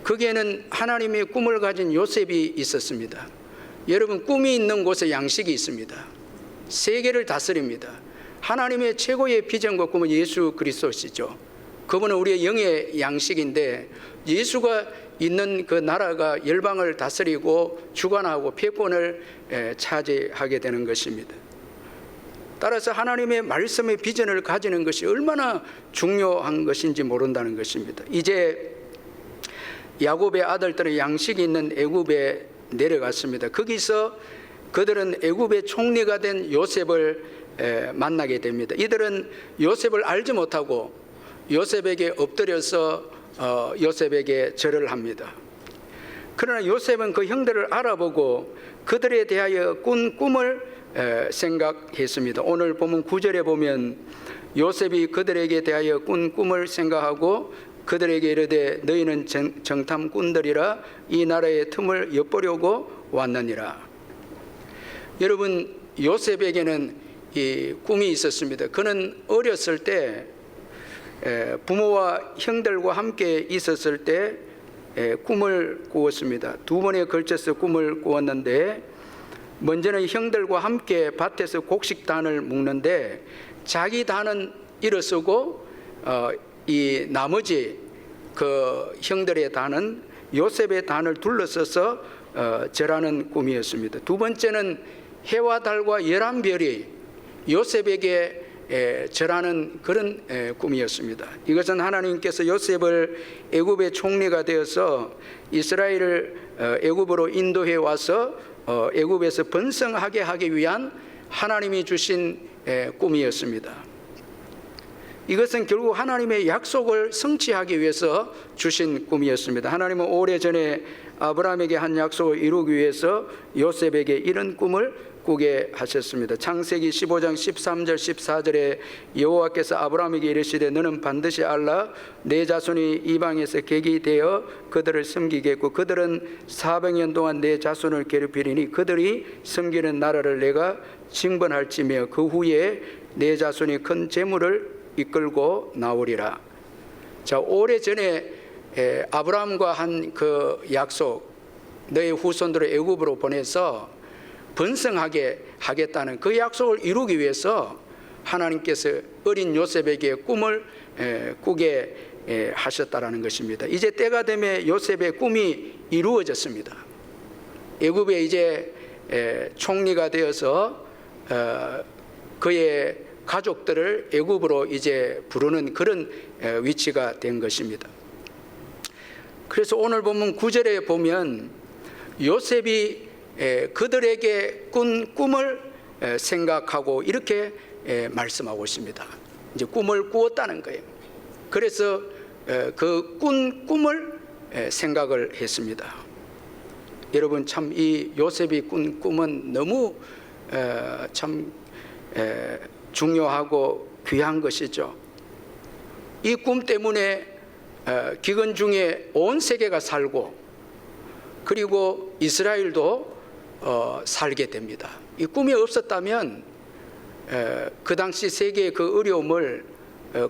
거기에는 하나님의 꿈을 가진 요셉이 있었습니다. 여러분, 꿈이 있는 곳에 양식이 있습니다. 세계를 다스립니다. 하나님의 최고의 비전과 꿈은 예수 그리스도시죠. 그분은 우리의 영의 양식인데, 예수가 있는 그 나라가 열방을 다스리고 주관하고 패권을 차지하게 되는 것입니다. 따라서 하나님의 말씀의 비전을 가지는 것이 얼마나 중요한 것인지 모른다는 것입니다. 이제 야곱의 아들들은 양식이 있는 애굽에 내려갔습니다. 거기서 그들은 애굽의 총리가 된 요셉을 만나게 됩니다. 이들은 요셉을 알지 못하고 요셉에게 엎드려서 요셉에게 절을 합니다. 그러나 요셉은 그 형들을 알아보고 그들에 대하여 꾼 꿈을 생각했습니다. 오늘 보면 9절에 보면 요셉이 그들에게 대하여 꾼 꿈을 생각하고 그들에게 이르되 너희는 정탐꾼들이라 이 나라의 틈을 엿보려고 왔느니라. 여러분, 요셉에게는 이 꿈이 있었습니다. 그는 어렸을 때 부모와 형들과 함께 있었을 때 꿈을 꾸었습니다. 두 번에 걸쳐서 꿈을 꾸었는데, 먼저는 형들과 함께 밭에서 곡식단을 묶는데 자기 단은 일어서고 이 나머지 그 형들의 단은 요셉의 단을 둘러서서 절하는 꿈이었습니다. 두 번째는 해와 달과 11별이 요셉에게 절하는 그런 꿈이었습니다. 이것은 하나님께서 요셉을 애굽의 총리가 되어서 이스라엘을 애굽으로 인도해 와서 애굽에서 번성하게 하기 위한 하나님이 주신 꿈이었습니다. 이것은 결국 하나님의 약속을 성취하기 위해서 주신 꿈이었습니다. 하나님은 오래전에 아브라함에게 한 약속을 이루기 위해서 요셉에게 이런 꿈을 꾸게 하셨습니다. 창세기 15장 13절 14절에 여호와께서 아브라함에게 이르시되 너는 반드시 알라 내 자손이 이방에서 객이 되어 그들을 섬기겠고 그들은 400년 동안 내 자손을 괴롭히리니 그들이 섬기는 나라를 내가 징벌할지며 그 후에 내 자손이 큰 재물을 이끌고 나오리라. 자, 오래전에 아브라함과 한 그 약속, 너의 후손들을 애굽으로 보내서 번성하게 하겠다는 그 약속을 이루기 위해서 하나님께서 어린 요셉에게 꿈을 꾸게 하셨다라는 것입니다. 이제 때가 되면 요셉의 꿈이 이루어졌습니다. 애굽에 이제 총리가 되어서 그의 가족들을 애굽으로 이제 부르는 그런 위치가 된 것입니다. 그래서 오늘 보면 9절에 보면 요셉이 그들에게 꾼 꿈을 생각하고 이렇게 말씀하고 있습니다. 이제 꿈을 꾸었다는 거예요. 그래서 그 꾼 꿈을 생각을 했습니다. 여러분, 참 이 요셉이 꾼 꿈은 너무 참 중요하고 귀한 것이죠. 이 꿈 때문에 기근 중에 온 세계가 살고 그리고 이스라엘도 살게 됩니다. 이 꿈이 없었다면 그 당시 세계의 그 어려움을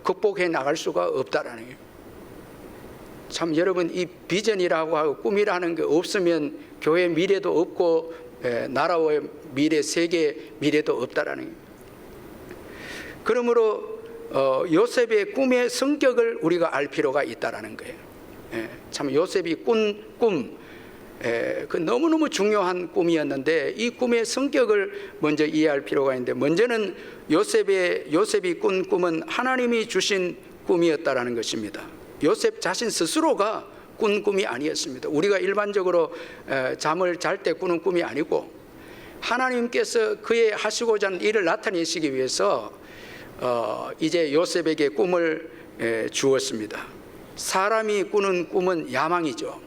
극복해 나갈 수가 없다라는 거예요. 참 여러분, 이 비전이라고 하고 꿈이라는 게 없으면 교회 미래도 없고 나라의 미래, 세계 미래도 없다라는 거예요. 그러므로 요셉의 꿈의 성격을 우리가 알 필요가 있다라는 거예요. 참 요셉이 꾼 꿈, 그 너무너무 중요한 꿈이었는데 이 꿈의 성격을 먼저 이해할 필요가 있는데, 먼저는 요셉이 꾼 꿈은 하나님이 주신 꿈이었다라는 것입니다. 요셉 자신 스스로가 꾼 꿈이 아니었습니다. 우리가 일반적으로 잠을 잘 때 꾸는 꿈이 아니고 하나님께서 그의 하시고자 하는 일을 나타내시기 위해서 이제 요셉에게 꿈을 주었습니다. 사람이 꾸는 꿈은 야망이죠.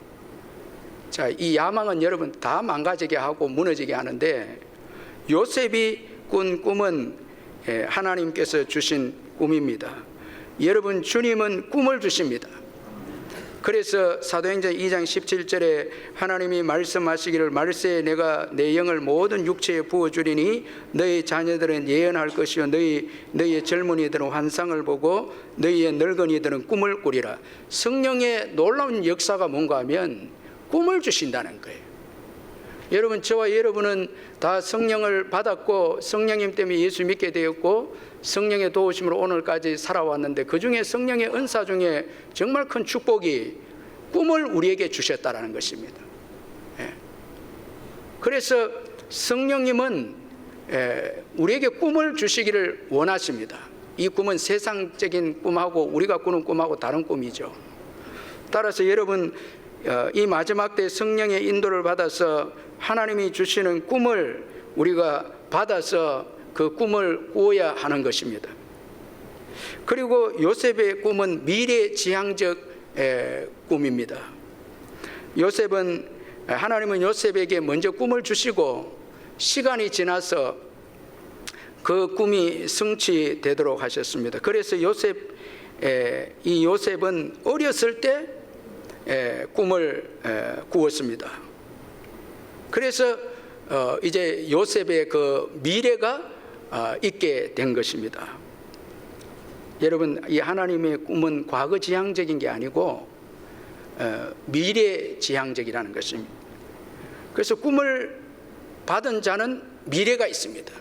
자, 이 야망은 여러분 다 망가지게 하고 무너지게 하는데, 요셉이 꾼 꿈은 하나님께서 주신 꿈입니다. 여러분, 주님은 꿈을 주십니다. 그래서 사도행전 2장 17절에 하나님이 말씀하시기를 말세에 내가 내 영을 모든 육체에 부어주리니 너희 자녀들은 예언할 것이요 너희의 젊은이들은 환상을 보고 너희의 늙은이들은 꿈을 꾸리라. 성령의 놀라운 역사가 뭔가 하면 꿈을 주신다는 거예요. 여러분, 저와 여러분은 다 성령을 받았고 성령님 때문에 예수 믿게 되었고 성령의 도우심으로 오늘까지 살아왔는데, 그중에 성령의 은사 중에 정말 큰 축복이 꿈을 우리에게 주셨다는 것입니다. 그래서 성령님은 우리에게 꿈을 주시기를 원하십니다. 이 꿈은 세상적인 꿈하고 우리가 꾸는 꿈하고 다른 꿈이죠. 따라서 여러분, 이 마지막 때 성령의 인도를 받아서 하나님이 주시는 꿈을 우리가 받아서 그 꿈을 꾸어야 하는 것입니다. 그리고 요셉의 꿈은 미래지향적 꿈입니다. 하나님은 요셉에게 먼저 꿈을 주시고 시간이 지나서 그 꿈이 성취되도록 하셨습니다. 그래서 이 요셉은 어렸을 때 꿈을 꾸었습니다. 그래서 이제 요셉의 그 미래가 있게 된 것입니다. 여러분, 이 하나님의 꿈은 과거 지향적인 게 아니고 미래 지향적이라는 것입니다. 그래서 꿈을 받은 자는 미래가 있습니다.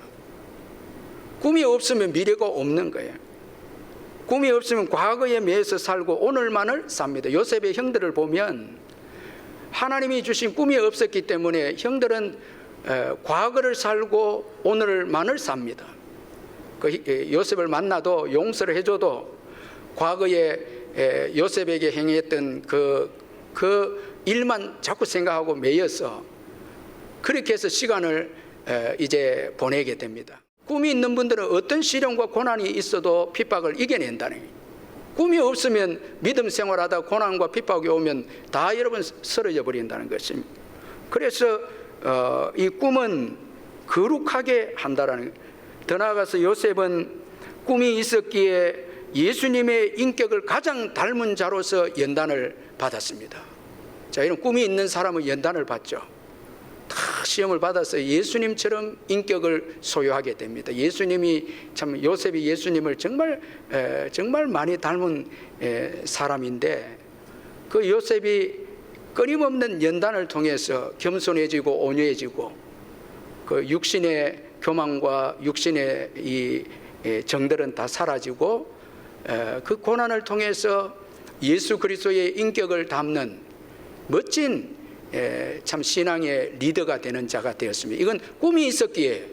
꿈이 없으면 미래가 없는 거예요. 꿈이 없으면 과거에 매여서 살고 오늘만을 삽니다. 요셉의 형들을 보면 하나님이 주신 꿈이 없었기 때문에 형들은 과거를 살고 오늘만을 삽니다. 요셉을 만나도 용서를 해줘도 과거에 요셉에게 행했던 그 일만 자꾸 생각하고 매여서 그렇게 해서 시간을 이제 보내게 됩니다. 꿈이 있는 분들은 어떤 시련과 고난이 있어도 핍박을 이겨낸다는 거예요. 꿈이 없으면 믿음 생활하다 고난과 핍박이 오면 다 여러분 쓰러져 버린다는 것입니다. 그래서 이 꿈은 거룩하게 한다라는 거예요. 더 나아가서 요셉은 꿈이 있었기에 예수님의 인격을 가장 닮은 자로서 연단을 받았습니다. 자, 이런 꿈이 있는 사람은 연단을 받죠. 다 시험을 받아서 예수님처럼 인격을 소유하게 됩니다. 요셉이 예수님을 정말 많이 닮은 사람인데, 그 요셉이 끊임없는 연단을 통해서 겸손해지고 온유해지고 그 육신의 교만과 육신의 이 정들은 다 사라지고 그 고난을 통해서 예수 그리스도의 인격을 담는 멋진 참 신앙의 리더가 되는 자가 되었습니다. 이건 꿈이 있었기에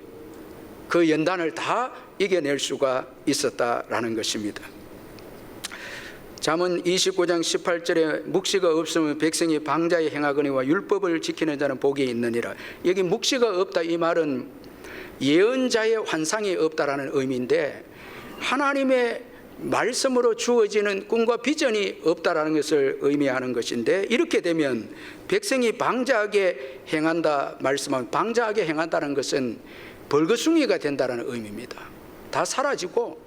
그 연단을 다 이겨낼 수가 있었다라는 것입니다. 잠언 29장 18절에 묵시가 없으면 백성이 방자에 행하거니와 율법을 지키는 자는 복이 있느니라. 여기 묵시가 없다, 이 말은 예언자의 환상이 없다라는 의미인데, 하나님의 말씀으로 주어지는 꿈과 비전이 없다라는 것을 의미하는 것인데, 이렇게 되면 백성이 방자하게 행한다 말씀하면, 방자하게 행한다는 것은 벌거숭이가 된다는 의미입니다. 다 사라지고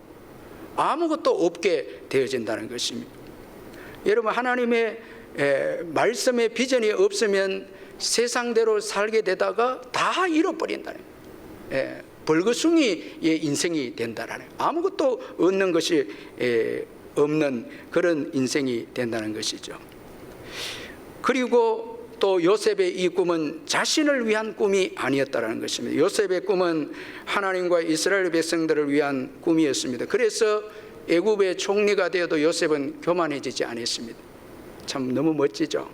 아무것도 없게 되어진다는 것입니다. 여러분, 하나님의 말씀의 비전이 없으면 세상대로 살게 되다가 다 잃어버린다는 거예요. 벌거숭이의 인생이 된다는 거예요. 아무것도 얻는 것이 없는 그런 인생이 된다는 것이죠. 그리고 또 요셉의 이 꿈은 자신을 위한 꿈이 아니었다는 것입니다. 요셉의 꿈은 하나님과 이스라엘 백성들을 위한 꿈이었습니다. 그래서 애굽의 총리가 되어도 요셉은 교만해지지 않았습니다. 참 너무 멋지죠.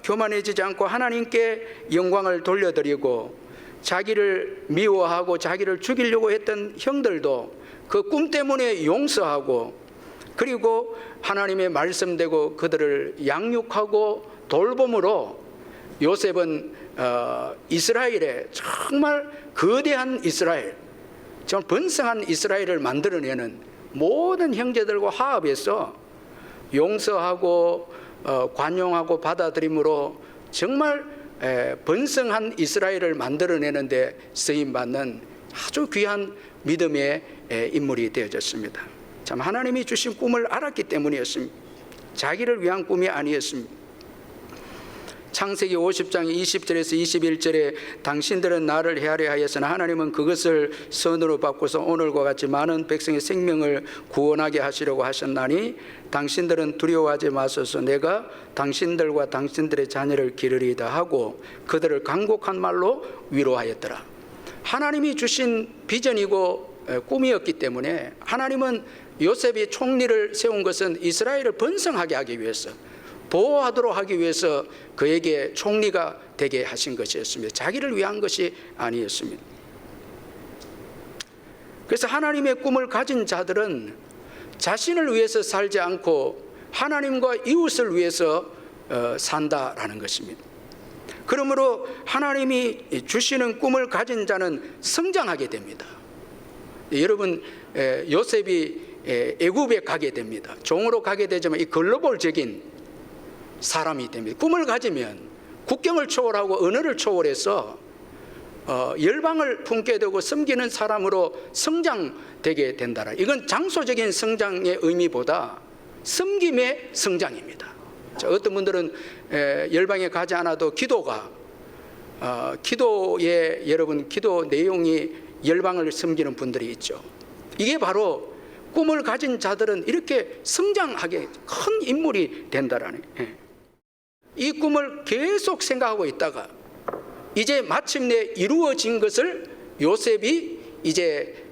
교만해지지 않고 하나님께 영광을 돌려드리고, 자기를 미워하고 자기를 죽이려고 했던 형들도 그 꿈 때문에 용서하고, 그리고 하나님의 말씀대로 그들을 양육하고 돌봄으로 요셉은 이스라엘에 정말 거대한 이스라엘, 정말 번성한 이스라엘을 만들어내는 모든 형제들과 화합해서 용서하고 관용하고 받아들임으로 정말 번성한 이스라엘을 만들어내는 데 쓰임받는 아주 귀한 믿음의 인물이 되어졌습니다. 참 하나님이 주신 꿈을 알았기 때문이었습니다. 자기를 위한 꿈이 아니었습니다. 창세기 50장 20절에서 21절에 당신들은 나를 헤아려 하였으나 하나님은 그것을 선으로 바꿔서 오늘과 같이 많은 백성의 생명을 구원하게 하시려고 하셨나니 당신들은 두려워하지 마소서. 내가 당신들과 당신들의 자녀를 기르리이다 하고 그들을 간곡한 말로 위로하였더라. 하나님이 주신 비전이고 꿈이었기 때문에 하나님은 요셉이 총리를 세운 것은 이스라엘을 번성하게 하기 위해서, 보호하도록 하기 위해서 그에게 총리가 되게 하신 것이었습니다. 자기를 위한 것이 아니었습니다. 그래서 하나님의 꿈을 가진 자들은 자신을 위해서 살지 않고 하나님과 이웃을 위해서 산다라는 것입니다. 그러므로 하나님이 주시는 꿈을 가진 자는 성장하게 됩니다. 여러분, 요셉이 애굽에 가게 됩니다. 종으로 가게 되지만 이 글로벌적인 사람이 됩니다. 꿈을 가지면 국경을 초월하고 언어를 초월해서 열방을 품게 되고 섬기는 사람으로 성장되게 된다. 이건 장소적인 성장의 의미보다 섬김의 성장입니다. 자, 어떤 분들은 열방에 가지 않아도 기도에 여러분 기도 내용이 열방을 섬기는 분들이 있죠. 이게 바로 꿈을 가진 자들은 이렇게 성장하게 큰 인물이 된다라는. 이 꿈을 계속 생각하고 있다가 이제 마침내 이루어진 것을 요셉이 이제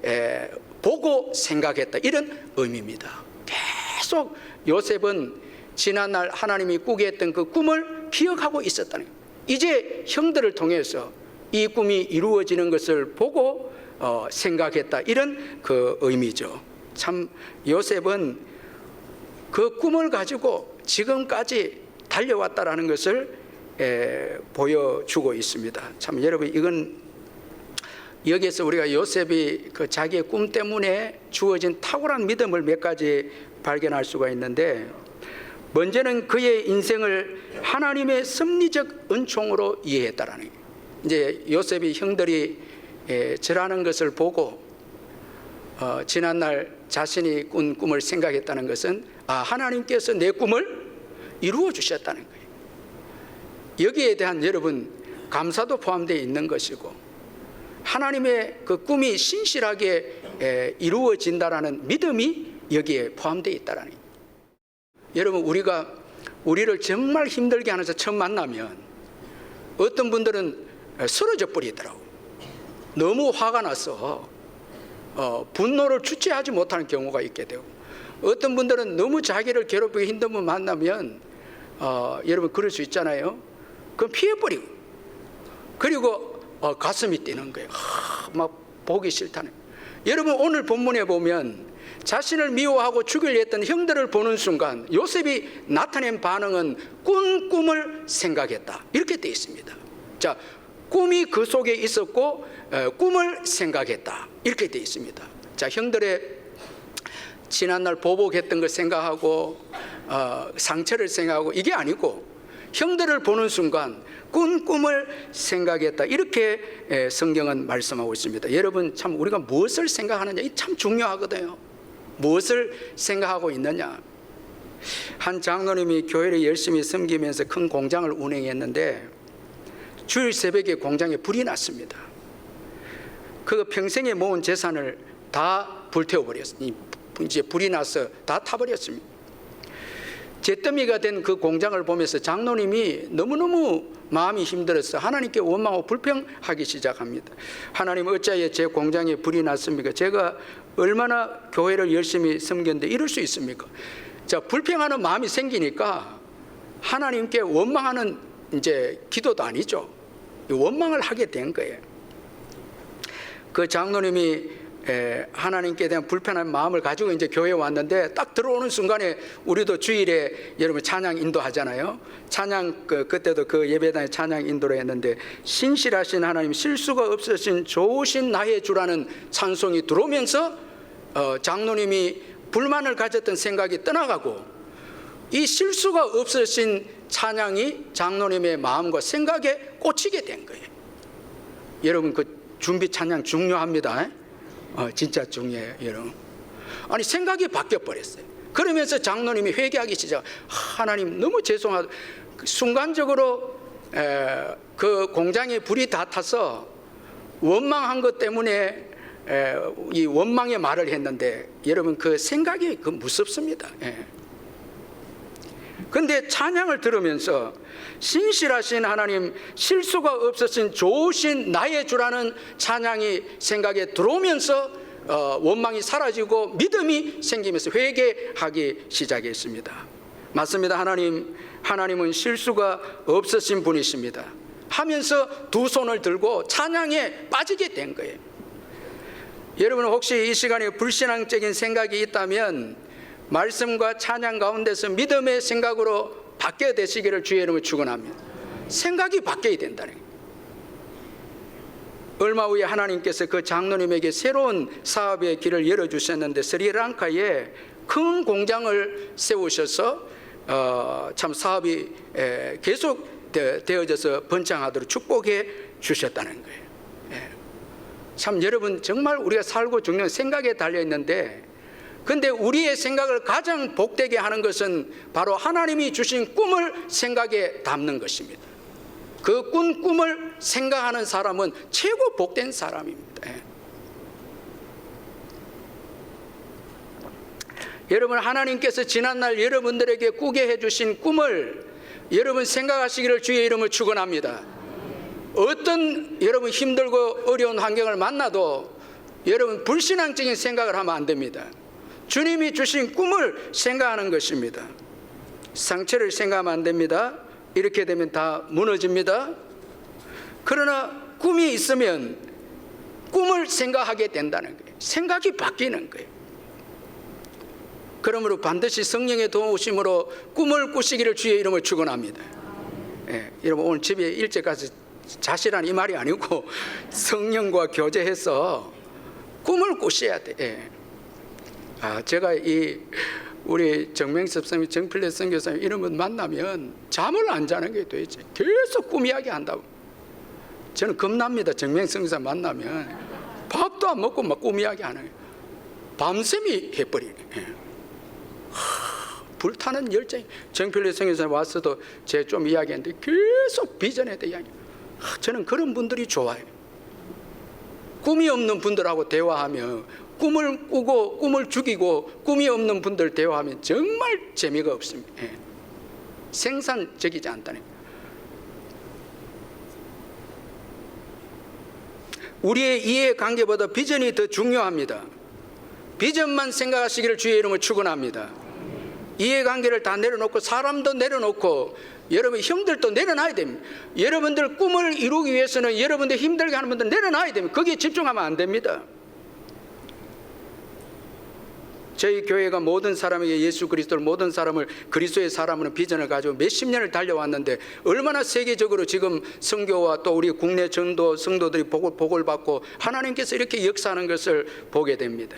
보고 생각했다, 이런 의미입니다. 계속 요셉은 지난날 하나님이 꾸게 했던 그 꿈을 기억하고 있었다는 거예요. 이제 형들을 통해서 이 꿈이 이루어지는 것을 보고 생각했다, 이런 그 의미죠. 참 요셉은 그 꿈을 가지고 지금까지 달려왔다라는 것을 보여주고 있습니다. 참 여러분, 이건 여기에서 우리가 요셉이 그 자기의 꿈 때문에 주어진 탁월한 믿음을 몇 가지 발견할 수가 있는데, 먼저는 그의 인생을 하나님의 섭리적 은총으로 이해했다라는 거예요. 이제 요셉이 형들이 절하는 것을 보고 지난날 자신이 꾼 꿈을 생각했다는 것은 하나님께서 내 꿈을 이루어 주셨다는 거예요. 여기에 대한 여러분 감사도 포함되어 있는 것이고, 하나님의 그 꿈이 신실하게 이루어진다라는 믿음이 여기에 포함되어 있다라는 거예요. 여러분, 우리를 정말 힘들게 하면서 처음 만나면 어떤 분들은 쓰러져 버리더라고. 너무 화가 나서 분노를 주체하지 못하는 경우가 있게 되고, 어떤 분들은 너무 자기를 괴롭히기 힘든 분 만나면 여러분 그럴 수 있잖아요. 그럼 피해버리고, 그리고 가슴이 뛰는 거예요. 막 보기 싫다는. 여러분, 오늘 본문에 보면 자신을 미워하고 죽이려 했던 형들을 보는 순간 요셉이 나타낸 반응은 꾼 꿈을 생각했다, 이렇게 되어 있습니다. 자, 꿈이 그 속에 있었고 꿈을 생각했다, 이렇게 되어 있습니다. 자, 형들의 지난날 보복했던 걸 생각하고 상처를 생각하고, 이게 아니고 형들을 보는 순간 꾼 꿈을 생각했다, 이렇게 성경은 말씀하고 있습니다. 여러분, 참 우리가 무엇을 생각하느냐, 이 참 중요하거든요. 무엇을 생각하고 있느냐. 한 장로님이 교회를 열심히 섬기면서 큰 공장을 운행했는데 주일 새벽에 공장에 불이 났습니다. 그 평생에 모은 재산을 다 불태워버렸어요. 이제 불이 나서 다 타버렸습니다. 잿더미가 된 그 공장을 보면서 장로님이 너무너무 마음이 힘들어서 하나님께 원망하고 불평하기 시작합니다. 하나님, 어찌하여 제 공장에 불이 났습니까? 제가 얼마나 교회를 열심히 섬겼는데 이럴 수 있습니까? 자, 불평하는 마음이 생기니까 하나님께 원망하는 이제 기도도 아니죠. 원망을 하게 된 거예요. 그 장로님이 하나님께 대한 불편한 마음을 가지고 이제 교회에 왔는데, 딱 들어오는 순간에 우리도 주일에 여러분 찬양 인도하잖아요. 찬양 그때도 그 예배당에 찬양 인도를 했는데, 신실하신 하나님, 실수가 없으신 좋으신 나의 주라는 찬송이 들어오면서 장로님이 불만을 가졌던 생각이 떠나가고, 이 실수가 없으신 찬양이 장로님의 마음과 생각에 꽂히게 된 거예요. 여러분, 그 준비 찬양 중요합니다. 진짜 중요해요, 여러분. 아니 생각이 바뀌어 버렸어요. 그러면서 장로님이 회개하기 시작. 하나님 너무 죄송하다. 순간적으로 그 공장에 불이 다 타서 원망한 것 때문에 이 원망의 말을 했는데 여러분 그 생각이 그 무섭습니다. 그런데 찬양을 들으면서 신실하신 하나님, 실수가 없으신 좋으신 나의 주라는 찬양이 생각에 들어오면서 원망이 사라지고 믿음이 생기면서 회개하기 시작했습니다. 맞습니다. 하나님은 실수가 없으신 분이십니다 하면서 두 손을 들고 찬양에 빠지게 된 거예요. 여러분 혹시 이 시간에 불신앙적인 생각이 있다면 말씀과 찬양 가운데서 믿음의 생각으로 바뀌어야 되시기를 주의 이름으로 축원합니다. 생각이 바뀌어야 된다는 거예요. 얼마 후에 하나님께서 그 장로님에게 새로운 사업의 길을 열어주셨는데 스리랑카에 큰 공장을 세우셔서 참 사업이 계속 되어져서 번창하도록 축복해 주셨다는 거예요. 참 여러분 정말 우리가 살고 죽는 생각에 달려있는데 근데 우리의 생각을 가장 복되게 하는 것은 바로 하나님이 주신 꿈을 생각에 담는 것입니다. 그 꿈을 생각하는 사람은 최고 복된 사람입니다. 여러분 하나님께서 지난날 여러분들에게 꾸게 해주신 꿈을 여러분 생각하시기를 주의 이름을 축원합니다. 어떤 여러분 힘들고 어려운 환경을 만나도 여러분 불신앙적인 생각을 하면 안 됩니다. 주님이 주신 꿈을 생각하는 것입니다. 상처를 생각하면 안 됩니다. 이렇게 되면 다 무너집니다. 그러나 꿈이 있으면 꿈을 생각하게 된다는 거예요. 생각이 바뀌는 거예요. 그러므로 반드시 성령의 도우심으로 꿈을 꾸시기를 주의 이름을 축원합니다. 여러분 오늘 집에 일찍 가서 자시란 이 말이 아니고 성령과 교제해서 꿈을 꾸셔야 돼. 제가 우리 정명섭 선생님, 정필래 선교사님 이런 분 만나면 잠을 안 자는 게 도대체 계속 꿈 이야기 한다고. 저는 겁납니다. 정명섭 선교사 만나면 밥도 안 먹고 막 꿈 이야기 하는 거예요. 밤샘이 해버리네. 불타는 열정이. 정필래 선교사님 왔어도 제가 좀 이야기했는데 계속 비전에 대한 이야기. 저는 그런 분들이 좋아요. 꿈이 없는 분들하고 대화하며 꿈을 꾸고 꿈을 죽이고 꿈이 없는 분들 대화하면 정말 재미가 없습니다. 생산적이지 않다는 거예요. 우리의 이해관계보다 비전이 더 중요합니다. 비전만 생각하시기를 주의 이름으로 축원합니다. 이해관계를 다 내려놓고 사람도 내려놓고 여러분 힘들도 내려놔야 됩니다. 여러분들 꿈을 이루기 위해서는 여러분들 힘들게 하는 분들 내려놔야 됩니다. 거기에 집중하면 안 됩니다. 저희 교회가 모든 사람에게 예수 그리스도를, 모든 사람을 그리스도의 사람으로 비전을 가지고 몇십 년을 달려왔는데 얼마나 세계적으로 지금 선교와 또 우리 국내 전도 성도들이 복을 받고 하나님께서 이렇게 역사하는 것을 보게 됩니다.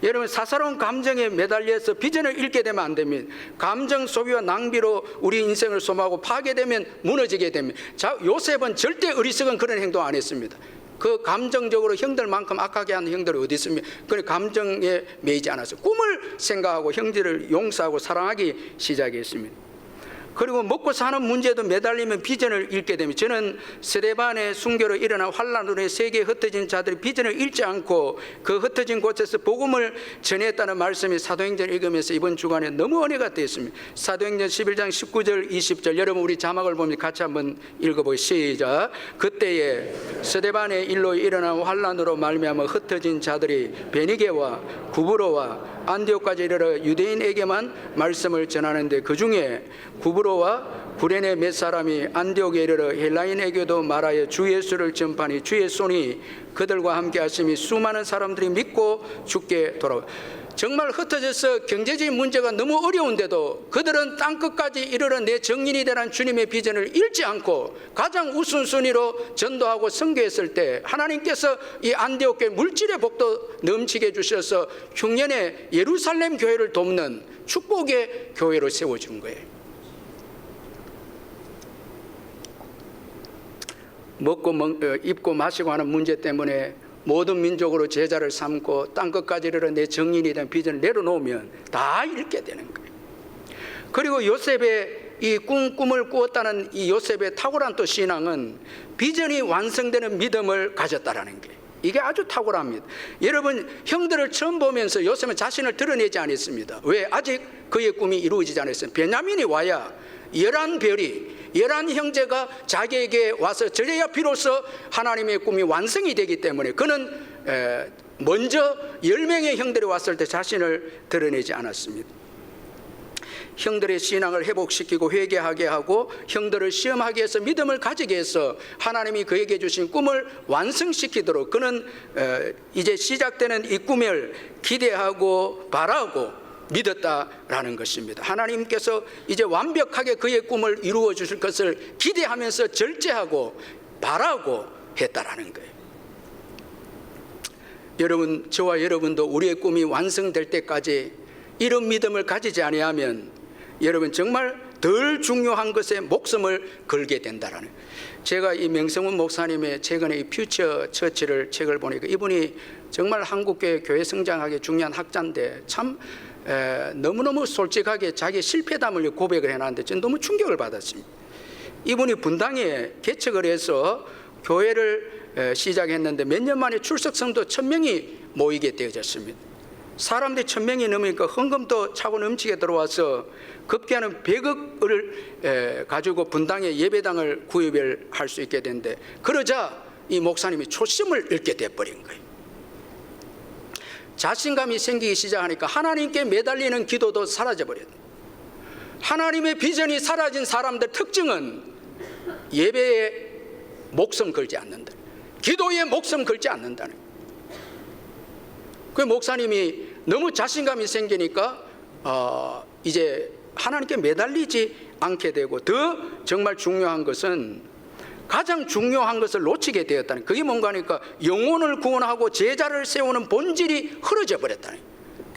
여러분 사사로운 감정에 매달려서 비전을 잃게 되면 안 됩니다. 감정 소비와 낭비로 우리 인생을 소모하고 파괴되면 무너지게 됩니다. 요셉은 절대 어리석은 그런 행동 안 했습니다. 그 감정적으로 형들만큼 악하게 하는 형들이 어디 있습니까? 그래 감정에 매이지 않아서 꿈을 생각하고 형제를 용서하고 사랑하기 시작했습니다. 그리고 먹고 사는 문제도 매달리면 비전을 잃게 됩니다. 저는 스데반의 순교로 일어난 환란으로 세계에 흩어진 자들이 비전을 잃지 않고 그 흩어진 곳에서 복음을 전했다는 말씀이 사도행전을 읽으면서 이번 주간에 너무 은혜가 되었습니다. 사도행전 11장 19절 20절 여러분 우리 자막을 보면 같이 한번 읽어보겠습니다. 시작. 그때에 스데반의 일로 일어난 환란으로 말미암아 흩어진 자들이 베니게와 구브로와 안디옥까지 이르러 유대인에게만 말씀을 전하는데 그 중에 구브로와 구레네 몇 사람이 안디옥에 이르러 헬라인에게도 말하여 주 예수를 전파하니 주의 손이 그들과 함께 하심이 수많은 사람들이 믿고 죽게 돌아와. 정말 흩어져서 경제적인 문제가 너무 어려운데도 그들은 땅끝까지 이르러 내 정인이 되는 주님의 비전을 잃지 않고 가장 우선순위로 전도하고 선교했을 때 하나님께서 이 안디옥 교회 물질의 복도 넘치게 해주셔서 흉년에 예루살렘 교회를 돕는 축복의 교회로 세워준 거예요. 먹고 입고 마시고 하는 문제 때문에 모든 민족으로 제자를 삼고 땅끝까지 이르러 내 정인이 된 비전을 내려놓으면 다 잃게 되는 거예요. 그리고 요셉의 이 꿈을 꾸었다는 이 요셉의 탁월한 또 신앙은 비전이 완성되는 믿음을 가졌다라는 거예요. 이게 아주 탁월합니다. 여러분, 형들을 처음 보면서 요셉은 자신을 드러내지 않았습니다. 왜? 아직 그의 꿈이 이루어지지 않았어요. 베냐민이 와야 11 형제가 자기에게 와서 저래야 비로소 하나님의 꿈이 완성이 되기 때문에 그는 먼저 10명의 형들이 왔을 때 자신을 드러내지 않았습니다. 형들의 신앙을 회복시키고 회개하게 하고 형들을 시험하게 해서 믿음을 가지게 해서 하나님이 그에게 주신 꿈을 완성시키도록 그는 이제 시작되는 이 꿈을 기대하고 바라고 믿었다라는 것입니다. 하나님께서 이제 완벽하게 그의 꿈을 이루어 주실 것을 기대하면서 절제하고 바라고 했다라는 거예요. 여러분, 저와 여러분도 우리의 꿈이 완성될 때까지 이런 믿음을 가지지 아니하면 여러분 정말 덜 중요한 것에 목숨을 걸게 된다라는. 제가 이 명성훈 목사님의 최근에 이 퓨처 처치를 책을 보니까 이분이 정말 한국교회 교회 성장하기 중요한 학자인데 참 너무너무 솔직하게 자기 실패담을 고백을 해놨는데 저는 너무 충격을 받았습니다. 이분이 분당에 개척을 해서 교회를 시작했는데 몇 년 만에 출석 성도 1000명이 모이게 되어졌습니다. 사람들이 1000명이 넘으니까 헌금도 차고 넘치게 들어와서 급기야는 100억을 가지고 분당에 예배당을 구입을 할 수 있게 됐는데 그러자 이 목사님이 초심을 잃게 돼버린 거예요. 자신감이 생기기 시작하니까 하나님께 매달리는 기도도 사라져버렸다. 하나님의 비전이 사라진 사람들 특징은 예배에 목숨 걸지 않는다. 기도에 목숨 걸지 않는다는 거예요. 그 목사님이 너무 자신감이 생기니까 이제 하나님께 매달리지 않게 되고 더 정말 중요한 것은 가장 중요한 것을 놓치게 되었다는. 그게 뭔가 하니까 영혼을 구원하고 제자를 세우는 본질이 흐려져 버렸다는.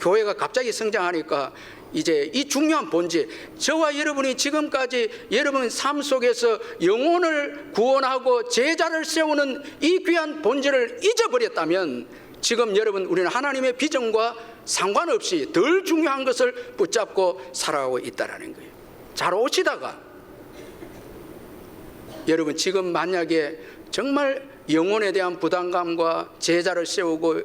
교회가 갑자기 성장하니까 이제 이 중요한 본질, 저와 여러분이 지금까지 여러분 삶 속에서 영혼을 구원하고 제자를 세우는 이 귀한 본질을 잊어버렸다면 지금 여러분 우리는 하나님의 비전과 상관없이 덜 중요한 것을 붙잡고 살아가고 있다는 거예요. 잘 오시다가 여러분 지금 만약에 정말 영혼에 대한 부담감과 제자를 세우고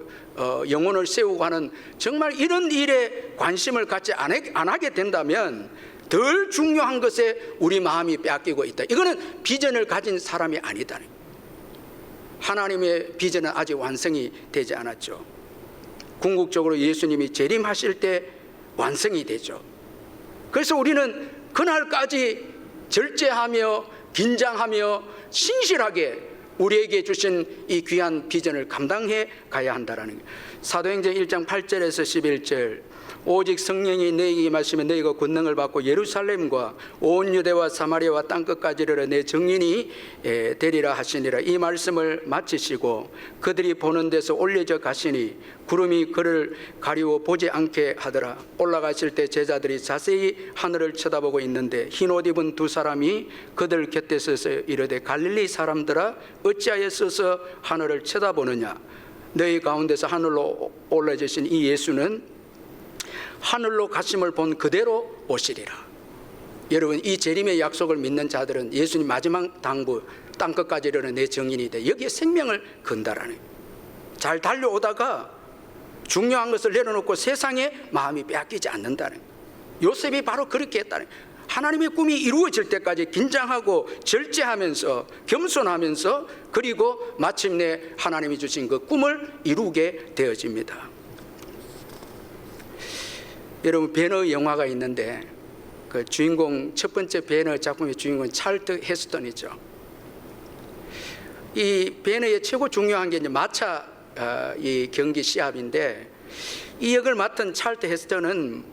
영혼을 세우고 하는 정말 이런 일에 관심을 갖지 안 하게 된다면 덜 중요한 것에 우리 마음이 빼앗기고 있다. 이거는 비전을 가진 사람이 아니다. 하나님의 비전은 아직 완성이 되지 않았죠. 궁극적으로 예수님이 재림하실 때 완성이 되죠. 그래서 우리는 그날까지 절제하며 긴장하며 신실하게 우리에게 주신 이 귀한 비전을 감당해 가야 한다는 거예요. 사도행전 1장 8절에서 11절 오직 성령이 너희에게 임하시면 너희가 권능을 받고 예루살렘과 온 유대와 사마리아와 땅끝까지 이르러 내 증인이 되리라 하시니라. 이 말씀을 마치시고 그들이 보는 데서 올려져 가시니 구름이 그를 가리워 보지 않게 하더라. 올라가실 때 제자들이 자세히 하늘을 쳐다보고 있는데 흰옷 입은 두 사람이 그들 곁에 서서 이르되 갈릴리 사람들아 어찌하여 서서 하늘을 쳐다보느냐. 너희 가운데서 하늘로 올라지신 이 예수는 하늘로 가심을 본 그대로 오시리라. 여러분 이 재림의 약속을 믿는 자들은 예수님 마지막 당부 땅끝까지 이르는 내 증인이 돼 여기에 생명을 건다라는. 잘 달려오다가 중요한 것을 내려놓고 세상에 마음이 빼앗기지 않는다는. 요셉이 바로 그렇게 했다는. 하나님의 꿈이 이루어질 때까지 긴장하고 절제하면서 겸손하면서 그리고 마침내 하나님이 주신 그 꿈을 이루게 되어집니다. 여러분 배너 영화가 있는데 그 주인공 첫 번째 배너 작품의 주인공은 찰트 헤스턴이죠. 이 배너의 최고 중요한 게 이제 마차 이 경기 시합인데 이 역을 맡은 찰트 헤스턴은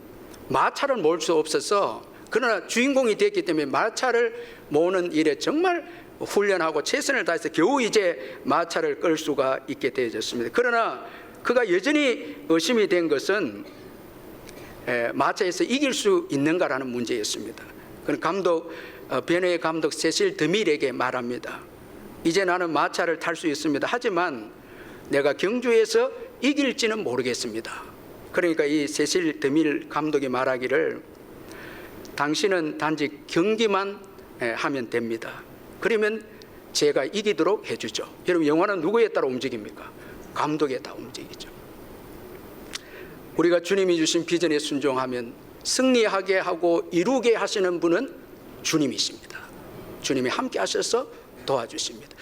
마차를 몰 수 없어서 그러나 주인공이 됐기 때문에 마차를 모는 일에 정말 훈련하고 최선을 다해서 겨우 이제 마차를 끌 수가 있게 되어졌습니다. 그러나 그가 여전히 의심이 된 것은 마차에서 이길 수 있는가라는 문제였습니다. 그는 베너의 감독 세실 드밀에게 말합니다. 이제 나는 마차를 탈 수 있습니다. 하지만 내가 경주에서 이길지는 모르겠습니다. 그러니까 이 세실 드밀 감독이 말하기를 당신은 단지 경기만 하면 됩니다. 그러면 제가 이기도록 해주죠. 여러분, 영화는 누구에 따라 움직입니까? 감독에 따라 움직이죠. 우리가 주님이 주신 비전에 순종하면 승리하게 하고 이루게 하시는 분은 주님이십니다. 주님이 함께 하셔서 도와주십니다.